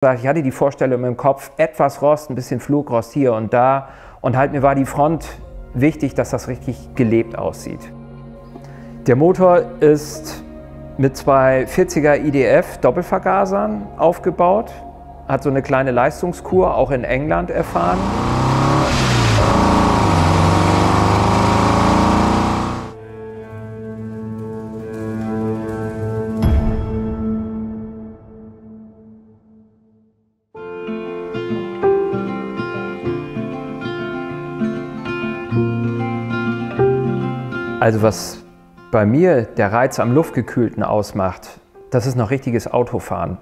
Ich hatte die Vorstellung im Kopf, etwas Rost, ein bisschen Flugrost hier und da. Und halt mir war die Front wichtig, dass das richtig gelebt aussieht. Der Motor ist mit zwei 40er IDF Doppelvergasern aufgebaut, hat so eine kleine Leistungskur auch in England erfahren. Also was bei mir der Reiz am Luftgekühlten ausmacht, das ist noch richtiges Autofahren.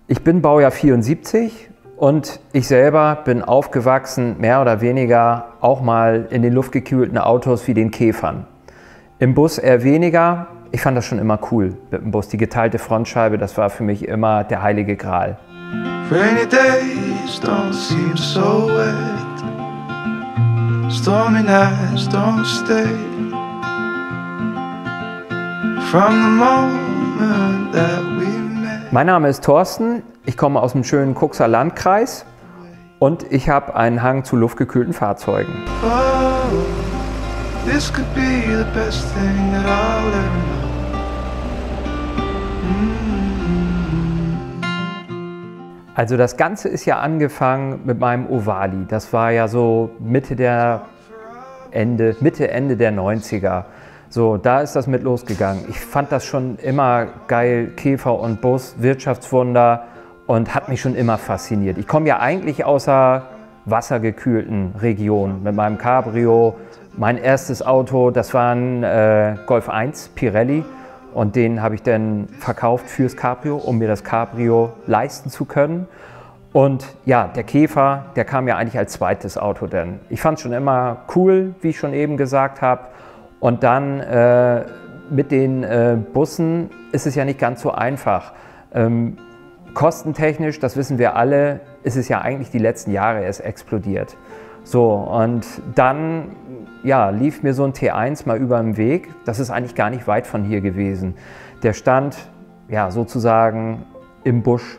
Ich bin Baujahr 74 und ich selber bin aufgewachsen, mehr oder weniger auch mal in den luftgekühlten Autos wie den Käfern. Im Bus eher weniger. Ich fand das schon immer cool mit dem Bus. Die geteilte Frontscheibe, das war für mich immer der heilige Gral. Rainy days don't seem so wet. Stormy nights don't stay. From the moment that we met. Mein Name ist Thorsten, ich komme aus dem schönen Cuxer Landkreis und ich habe einen Hang zu luftgekühlten Fahrzeugen. Oh, this could be the best thing that I'll ever know. Also das Ganze ist ja angefangen mit meinem Ovali. Das war ja so Mitte, Ende der 90er. So, da ist das mit losgegangen. Ich fand das schon immer geil, Käfer und Bus, Wirtschaftswunder, und hat mich schon immer fasziniert. Ich komme ja eigentlich aus einer wassergekühlten Region mit meinem Cabrio. Mein erstes Auto, das war ein Golf 1 Pirelli. Und den habe ich dann verkauft fürs Cabrio, um mir das Cabrio leisten zu können. Und ja, der Käfer, der kam ja eigentlich als zweites Auto dann. Ich fand es schon immer cool, wie ich schon eben gesagt habe. Und dann mit den Bussen ist es ja nicht ganz so einfach. Kostentechnisch, das wissen wir alle, ist es ja eigentlich die letzten Jahre erst explodiert. So, und dann ja, lief mir so ein T1 mal über den Weg. Das ist eigentlich gar nicht weit von hier gewesen. Der stand ja sozusagen im Busch,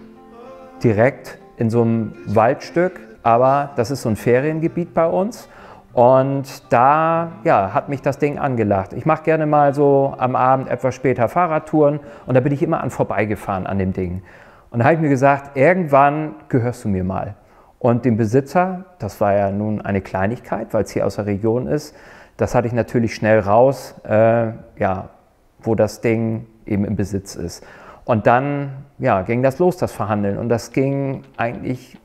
direkt in so einem Waldstück, aber das ist so ein Feriengebiet bei uns. Und da ja, hat mich das Ding angelacht. Ich mache gerne mal so am Abend etwas später Fahrradtouren und da bin ich immer an vorbeigefahren an dem Ding. Und da habe ich mir gesagt, irgendwann gehörst du mir mal. Und dem Besitzer, das war ja nun eine Kleinigkeit, weil es hier aus der Region ist, das hatte ich natürlich schnell raus, ja, wo das Ding eben im Besitz ist. Und dann ja, ging das los, das Verhandeln. Und das ging eigentlich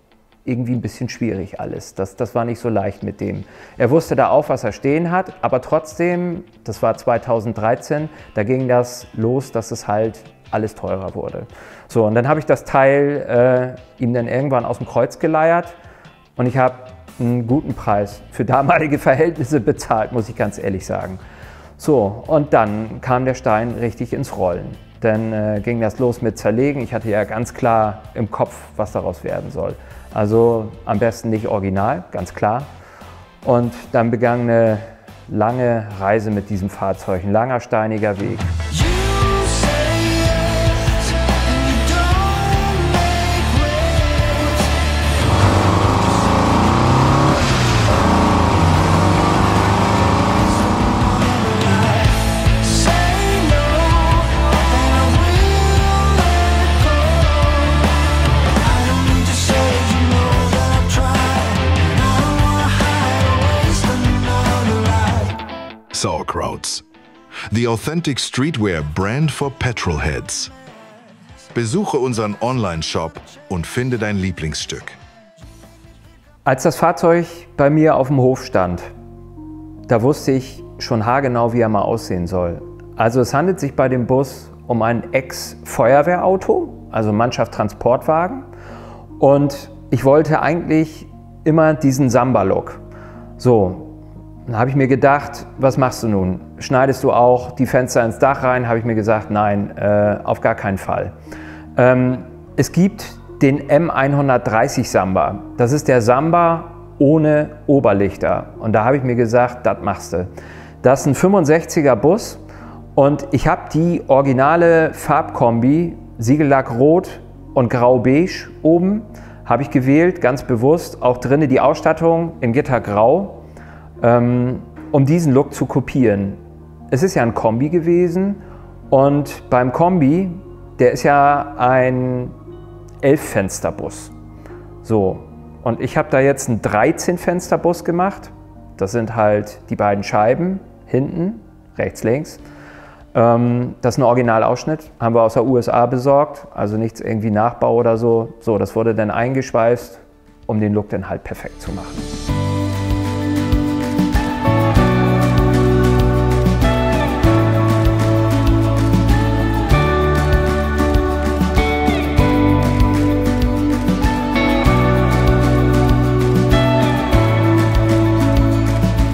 irgendwie ein bisschen schwierig alles. Das war nicht so leicht mit dem. Er wusste da auch, was er stehen hat, aber trotzdem, das war 2013, da ging das los, dass es halt alles teurer wurde. So, und dann habe ich das Teil ihm dann irgendwann aus dem Kreuz geleiert und ich habe einen guten Preis für damalige Verhältnisse bezahlt, muss ich ganz ehrlich sagen. So, und dann kam der Stein richtig ins Rollen. Dann ging das los mit Zerlegen. Ich hatte ja ganz klar im Kopf, was daraus werden soll. Also am besten nicht original, ganz klar. Und dann begann eine lange Reise mit diesem Fahrzeug, ein langer, steiniger Weg. Sauerkrauts, the authentic streetwear brand for petrolheads. Besuche unseren Online-Shop und finde dein Lieblingsstück. Als das Fahrzeug bei mir auf dem Hof stand, da wusste ich schon haargenau, wie er mal aussehen soll. Also es handelt sich bei dem Bus um ein Ex-Feuerwehrauto, also Mannschaft-Transportwagen. Und ich wollte eigentlich immer diesen Samba-Look. So. Dann habe ich mir gedacht, was machst du nun? Schneidest du auch die Fenster ins Dach rein? Habe ich mir gesagt, nein, auf gar keinen Fall. Es gibt den M130 Samba. Das ist der Samba ohne Oberlichter. Und da habe ich mir gesagt, das machst du. Das ist ein 65er Bus und ich habe die originale Farbkombi Siegellack Rot und grau-beige oben habe ich gewählt, ganz bewusst. Auch drinnen die Ausstattung in Gittergrau, um diesen Look zu kopieren. Es ist ja ein Kombi gewesen und beim Kombi, der ist ja ein 11-Fenster-Bus. So, und ich habe da jetzt einen 13-Fenster-Bus gemacht. Das sind halt die beiden Scheiben hinten, rechts, links. Das ist ein Originalausschnitt, haben wir aus der USA besorgt, also nichts irgendwie Nachbau oder so. So, das wurde dann eingeschweißt, um den Look dann halt perfekt zu machen.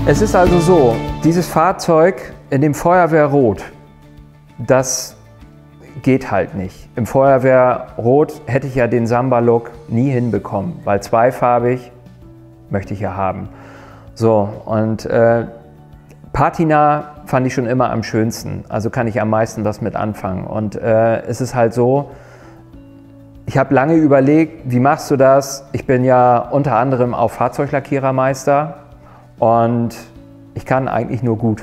Es ist also so, dieses Fahrzeug in dem Feuerwehrrot, das geht halt nicht. Im Feuerwehrrot hätte ich ja den Samba-Look nie hinbekommen, weil zweifarbig möchte ich ja haben. So, und Patina fand ich schon immer am schönsten, also kann ich am meisten was mit anfangen. Und es ist halt so, ich habe lange überlegt, wie machst du das? Ich bin ja unter anderem auch Fahrzeuglackierermeister und ich kann eigentlich nur gut.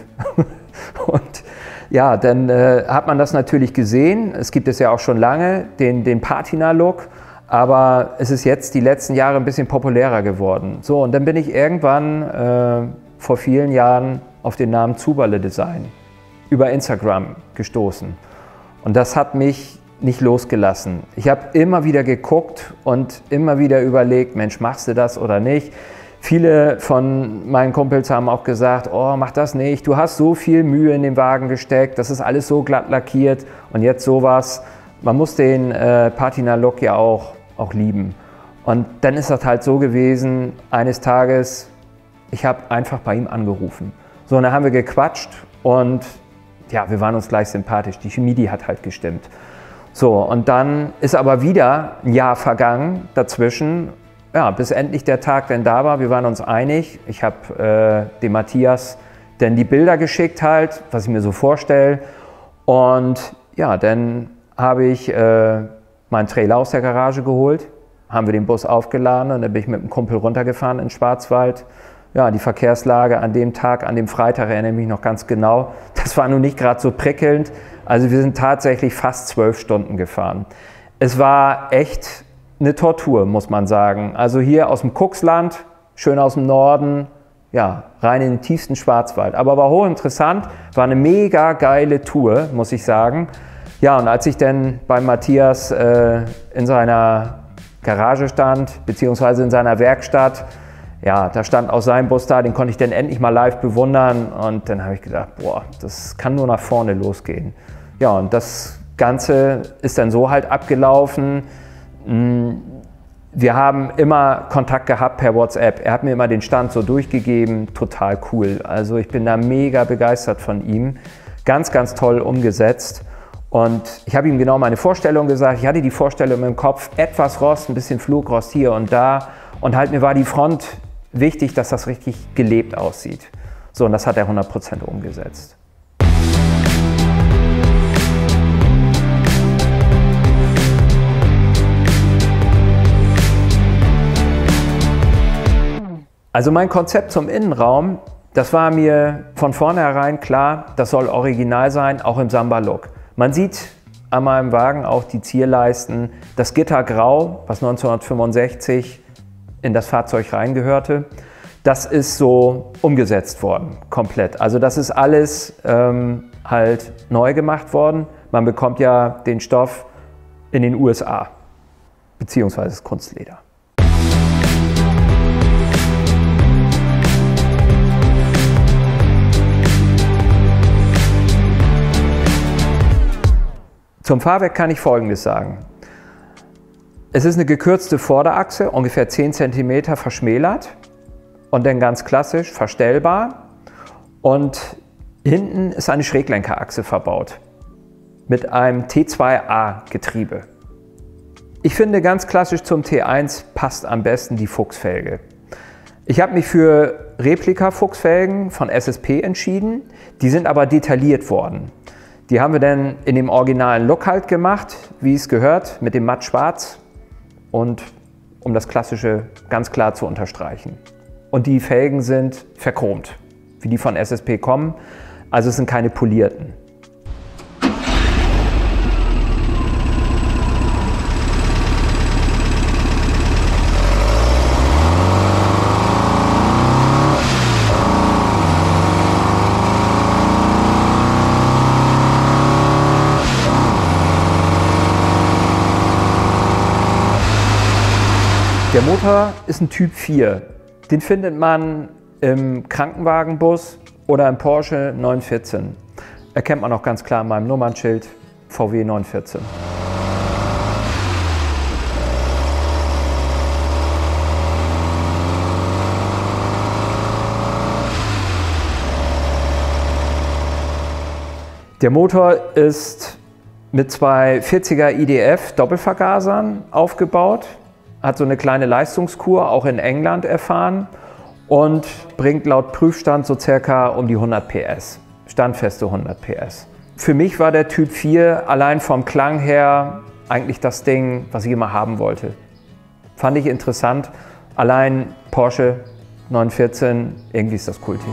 Und ja, dann hat man das natürlich gesehen. Es gibt es ja auch schon lange, den Patina-Look. Aber es ist jetzt die letzten Jahre ein bisschen populärer geworden. So, und dann bin ich irgendwann vor vielen Jahren auf den Namen Zuberle Design über Instagram gestoßen. Und das hat mich nicht losgelassen. Ich habe immer wieder geguckt und immer wieder überlegt, Mensch, machst du das oder nicht? Viele von meinen Kumpels haben auch gesagt, oh, mach das nicht, du hast so viel Mühe in den Wagen gesteckt, das ist alles so glatt lackiert und jetzt sowas. Man muss den Patina-Look ja auch lieben. Und dann ist das halt so gewesen, eines Tages, ich habe einfach bei ihm angerufen. So, und dann haben wir gequatscht und ja, wir waren uns gleich sympathisch, die Chemie, die hat halt gestimmt. So, und dann ist aber wieder ein Jahr vergangen dazwischen, ja, bis endlich der Tag dann da war. Wir waren uns einig. Ich habe dem Matthias dann die Bilder geschickt halt, was ich mir so vorstelle. Und ja, dann habe ich meinen Trailer aus der Garage geholt, haben wir den Bus aufgeladen und dann bin ich mit einem Kumpel runtergefahren in Schwarzwald. Ja, die Verkehrslage an dem Tag, an dem Freitag erinnere ich mich noch ganz genau. Das war nun nicht gerade so prickelnd. Also wir sind tatsächlich fast 12 Stunden gefahren. Es war echt eine Tortur, muss man sagen. Also hier aus dem Kuxland, schön aus dem Norden, ja, rein in den tiefsten Schwarzwald. Aber war hochinteressant, war eine mega geile Tour, muss ich sagen. Ja, und als ich dann bei Matthias in seiner Garage stand, beziehungsweise in seiner Werkstatt, ja, da stand auch sein Bus da, den konnte ich dann endlich mal live bewundern. Und dann habe ich gedacht, boah, das kann nur nach vorne losgehen. Ja, und das Ganze ist dann so halt abgelaufen. Wir haben immer Kontakt gehabt per WhatsApp. Er hat mir immer den Stand so durchgegeben, total cool. Also ich bin da mega begeistert von ihm. Ganz, ganz toll umgesetzt. Und ich habe ihm genau meine Vorstellung gesagt. Ich hatte die Vorstellung im Kopf, etwas Rost, ein bisschen Flugrost hier und da. Und halt mir war die Front wichtig, dass das richtig gelebt aussieht. So, und das hat er 100% umgesetzt. Also mein Konzept zum Innenraum, das war mir von vornherein klar, das soll original sein, auch im Samba-Look. Man sieht an meinem Wagen auch die Zierleisten, das Gittergrau, was 1965 in das Fahrzeug reingehörte, das ist so umgesetzt worden, komplett. Also das ist alles halt neu gemacht worden. Man bekommt ja den Stoff in den USA, beziehungsweise das Kunstleder. Zum Fahrwerk kann ich Folgendes sagen. Es ist eine gekürzte Vorderachse, ungefähr 10 cm verschmälert und dann ganz klassisch verstellbar. Und hinten ist eine Schräglenkerachse verbaut mit einem T2A-Getriebe. Ich finde, ganz klassisch zum T1 passt am besten die Fuchsfelge. Ich habe mich für Replika-Fuchsfelgen von SSP entschieden, die sind aber detailliert worden. Die haben wir dann in dem originalen Look halt gemacht, wie es gehört, mit dem matt schwarz und um das Klassische ganz klar zu unterstreichen. Und die Felgen sind verchromt, wie die von SSP kommen, also es sind keine polierten. Der Motor ist ein Typ 4. Den findet man im Krankenwagenbus oder im Porsche 914. Erkennt man auch ganz klar an meinem Nummernschild VW 914. Der Motor ist mit zwei 40er IDF Doppelvergasern aufgebaut. Hat so eine kleine Leistungskur auch in England erfahren und bringt laut Prüfstand so circa um die 100 PS, standfeste 100 PS. Für mich war der Typ 4 allein vom Klang her eigentlich das Ding, was ich immer haben wollte. Fand ich interessant, allein Porsche 914, irgendwie ist das kultig.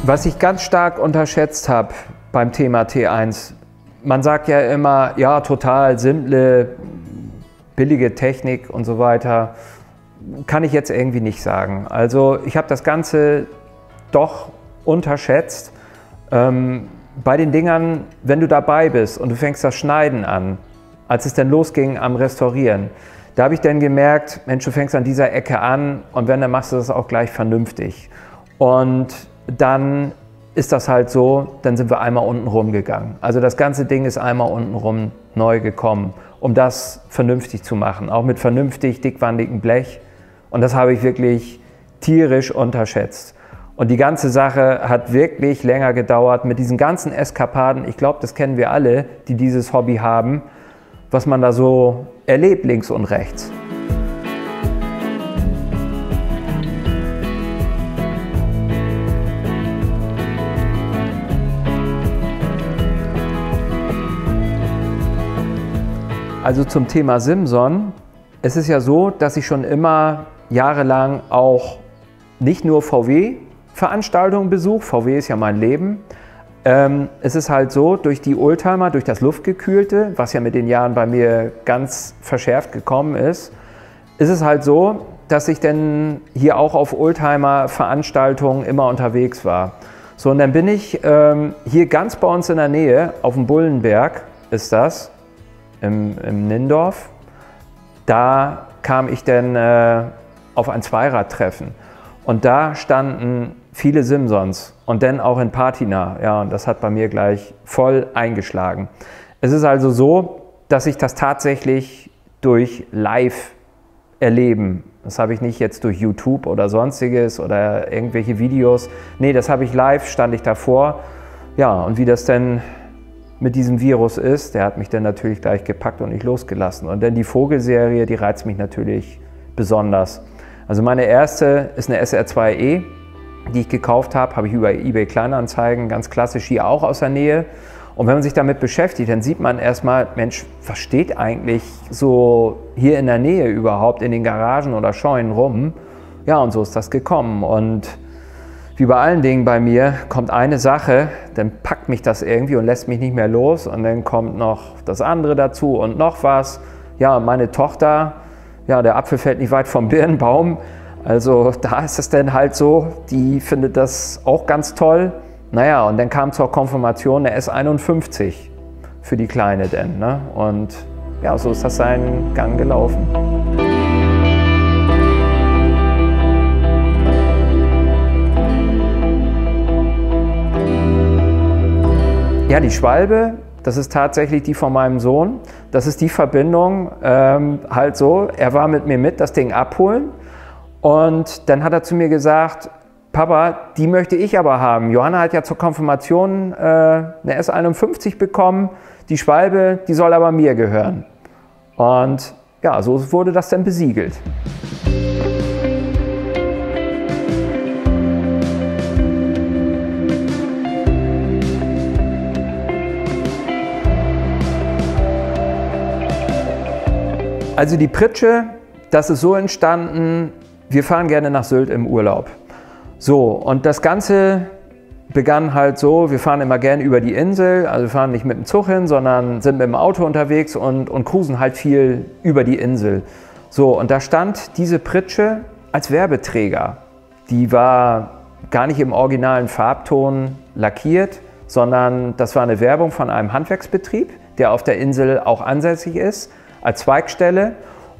Was ich ganz stark unterschätzt habe beim Thema T1, man sagt ja immer, ja, total simple, billige Technik und so weiter, kann ich jetzt irgendwie nicht sagen. Also ich habe das Ganze doch unterschätzt. Bei den Dingern, wenn du dabei bist und du fängst das Schneiden an, als es dann losging am Restaurieren, da habe ich dann gemerkt, Mensch, du fängst an dieser Ecke an und wenn, dann machst du das auch gleich vernünftig. Und dann ist das halt so, dann sind wir einmal unten rum gegangen. Also das ganze Ding ist einmal unten rum neu gekommen, um das vernünftig zu machen, auch mit vernünftig dickwandigem Blech. Und das habe ich wirklich tierisch unterschätzt. Und die ganze Sache hat wirklich länger gedauert mit diesen ganzen Eskapaden. Ich glaube, das kennen wir alle, die dieses Hobby haben, was man da so erlebt links und rechts. Also zum Thema Simson. Es ist ja so, dass ich schon immer jahrelang auch nicht nur VW-Veranstaltungen besuche. VW ist ja mein Leben. Es ist halt so, durch die Oldtimer, durch das Luftgekühlte, was ja mit den Jahren bei mir ganz verschärft gekommen ist es halt so, dass ich dann hier auch auf Oldtimer-Veranstaltungen immer unterwegs war. So, und dann bin ich hier ganz bei uns in der Nähe, auf dem Bullenberg ist das, im Nindorf. Da kam ich dann auf ein Zweiradtreffen und da standen viele Simsons und dann auch in Patina. Ja, und das hat bei mir gleich voll eingeschlagen. Es ist also so, dass ich das tatsächlich durch Live-Erleben, das habe ich nicht jetzt durch YouTube oder sonstiges oder irgendwelche Videos, nee, das habe ich live, stand ich davor. Ja, und wie das denn mit diesem Virus ist, der hat mich dann natürlich gleich gepackt und nicht losgelassen. Und dann die Vogelserie, die reizt mich natürlich besonders. Also meine erste ist eine SR2E, die ich gekauft habe ich über eBay Kleinanzeigen, ganz klassisch hier auch aus der Nähe. Und wenn man sich damit beschäftigt, dann sieht man erstmal, Mensch, was steht eigentlich so hier in der Nähe überhaupt in den Garagen oder Scheunen rum? Ja, und so ist das gekommen. Und wie bei allen Dingen bei mir kommt eine Sache, dann packt mich das irgendwie und lässt mich nicht mehr los und dann kommt noch das andere dazu und noch was. Ja, meine Tochter, ja, der Apfel fällt nicht weit vom Birnbaum, also da ist es dann halt so, die findet das auch ganz toll. Naja, und dann kam zur Konfirmation der S51 für die Kleine denn, ne? Und ja, so ist das seinen Gang gelaufen. Ja, die Schwalbe, das ist tatsächlich die von meinem Sohn. Das ist die Verbindung, halt so, er war mit mir mit, das Ding abholen. Und dann hat er zu mir gesagt, Papa, die möchte ich aber haben. Johanna hat ja zur Konfirmation eine S51 bekommen. Die Schwalbe, die soll aber mir gehören. Und ja, so wurde das dann besiegelt. Also die Pritsche, das ist so entstanden, wir fahren gerne nach Sylt im Urlaub. So, und das Ganze begann halt so, wir fahren immer gerne über die Insel, also wir fahren nicht mit dem Zug hin, sondern sind mit dem Auto unterwegs und cruisen halt viel über die Insel. So, und da stand diese Pritsche als Werbeträger. Die war gar nicht im originalen Farbton lackiert, sondern das war eine Werbung von einem Handwerksbetrieb, der auf der Insel auch ansässig ist, als Zweigstelle.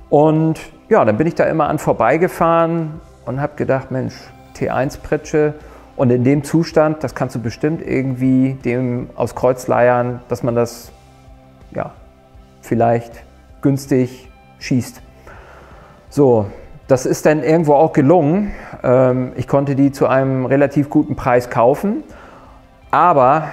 Und ja, dann bin ich da immer an vorbeigefahren und habe gedacht, Mensch, T1-Pritsche und in dem Zustand, das kannst du bestimmt irgendwie dem aus Kreuz leiern, dass man das ja, vielleicht günstig schießt. So, das ist dann irgendwo auch gelungen. Ich konnte die zu einem relativ guten Preis kaufen, aber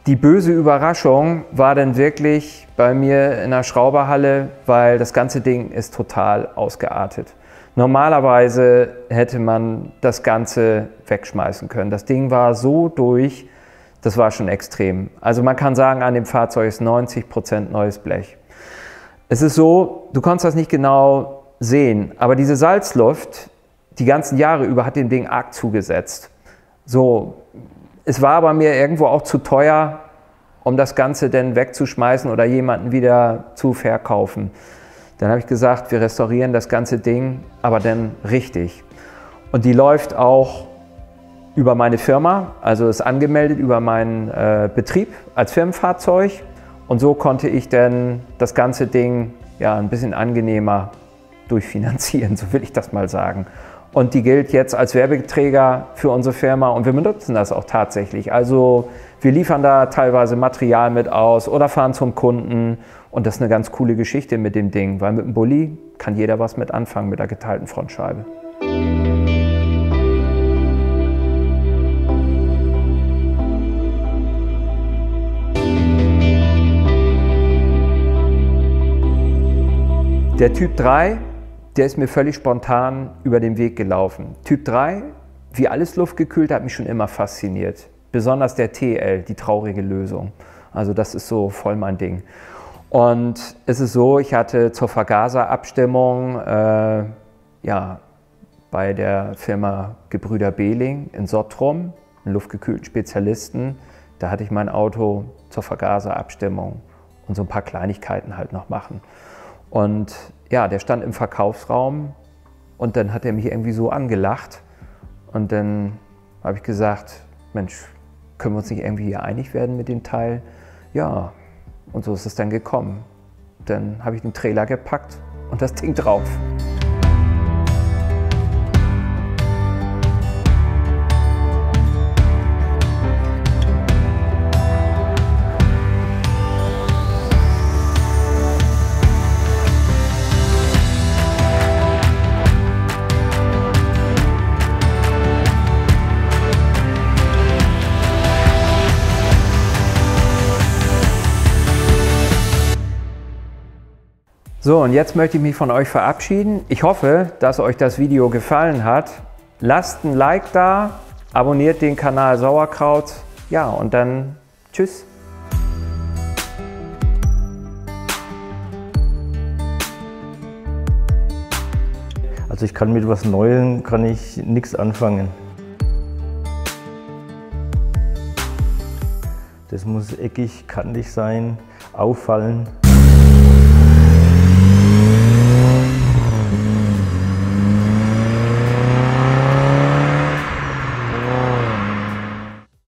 die böse Überraschung war dann wirklich bei mir in der Schrauberhalle, weil das ganze Ding ist total ausgeartet. Normalerweise hätte man das Ganze wegschmeißen können. Das Ding war so durch, das war schon extrem. Also man kann sagen, an dem Fahrzeug ist 90% neues Blech. Es ist so, du konntest das nicht genau sehen, aber diese Salzluft, die ganzen Jahre über, hat dem Ding arg zugesetzt. So, es war aber mir irgendwo auch zu teuer, um das Ganze dann wegzuschmeißen oder jemanden wieder zu verkaufen. Dann habe ich gesagt, wir restaurieren das ganze Ding, aber dann richtig. Und die läuft auch über meine Firma, also ist angemeldet über meinen Betrieb als Firmenfahrzeug. Und so konnte ich dann das ganze Ding ja ein bisschen angenehmer durchfinanzieren, so will ich das mal sagen. Und die gilt jetzt als Werbeträger für unsere Firma und wir benutzen das auch tatsächlich. Also wir liefern da teilweise Material mit aus oder fahren zum Kunden und das ist eine ganz coole Geschichte mit dem Ding, weil mit dem Bulli kann jeder was mit anfangen mit der geteilten Frontscheibe. Der Typ 3, der ist mir völlig spontan über den Weg gelaufen. Typ 3, wie alles luftgekühlt, hat mich schon immer fasziniert. Besonders der TL, die traurige Lösung. Also das ist so voll mein Ding. Und es ist so, ich hatte zur Vergaserabstimmung ja, bei der Firma Gebrüder Behling in Sottrum, einen luftgekühlten Spezialisten, da hatte ich mein Auto zur Vergaserabstimmung und so ein paar Kleinigkeiten halt noch machen. Und ja, der stand im Verkaufsraum und dann hat er mich irgendwie so angelacht. Und dann habe ich gesagt, Mensch, können wir uns nicht irgendwie hier einig werden mit dem Teil? Ja, und so ist es dann gekommen. Dann habe ich den Trailer gepackt und das Ding drauf. So, und jetzt möchte ich mich von euch verabschieden. Ich hoffe, dass euch das Video gefallen hat. Lasst ein Like da, abonniert den Kanal Sauerkraut. Ja, und dann tschüss. Also ich kann mit was Neuem nichts anfangen. Das muss eckig, kantig sein, auffallen.